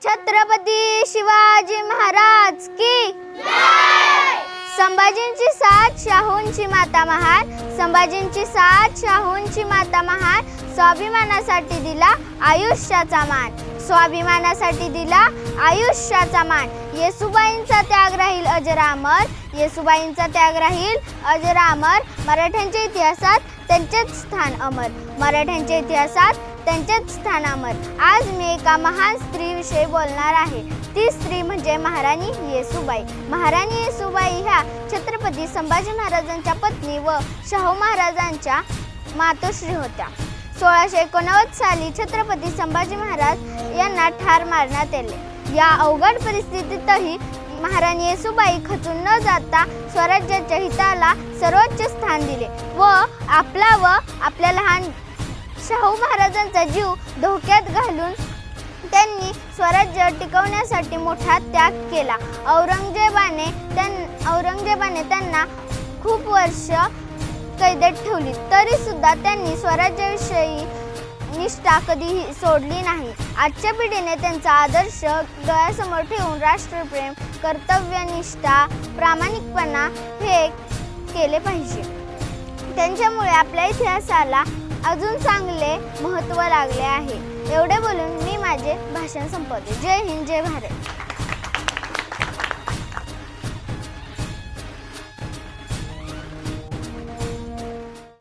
छत्रपती शिवाजी महाराज की जय। संभाजींची साथ शाहूंची माता महान, संभाजींची साथ शाहूंची माता महान, स्वाभिमानासाठी दिला आयुष्याचा मान, स्वाभिमानासाठी दिला आयुष्याचा मान। येसुबाईंचा त्याग राहील अजरामर, येसुबाईंचा त्याग राहील अजरामर। मराठ्यांच्या इतिहासात त्यांचेच स्थान अमर, मराठ्यांच्या इतिहासात त्यांचेच स्थान अमर। आज मी एका महान स्त्रीविषयी बोलणार आहे। ती स्त्री म्हणजे महाराणी येसुबाई। महाराणी येसुबाई ह्या छत्रपती संभाजी महाराजांच्या पत्नी व शाहू महाराजांच्या मातोश्री होत्या। 1689 साली छत्रपती संभाजी महाराज यांना ठार मारण्यात आले। या अवघड परिस्थितीतही महाराणी येसुबाई खचून न जाता स्वराज्याच्या हिताला सर्वोच्च स्थान दिले व आपल्या लहान शाहू महाराजांचा जीव धोक्यात घालून त्यांनी स्वराज्य टिकवण्यासाठी मोठा त्याग केला। औरंगजेबाने त्यांना खूप वर्ष कैदेत ठेवली, तरी सुद्धा त्यांनी स्वराज्याविषयी निष्ठा कधीही सोडली नाही। आजच्या पिढीने त्यांचा आदर्श डोळ्यासमोर ठेवून राष्ट्रप्रेम, कर्तव्यनिष्ठा, प्रामाणिकपणा हे केले पाहिजे। त्यांच्यामुळे आपल्या इतिहासाला अजून चांगले महत्त्व लागले आहे। एवढे बोलून मी माझे भाषण संपवते। जय हिंद, जय भारत।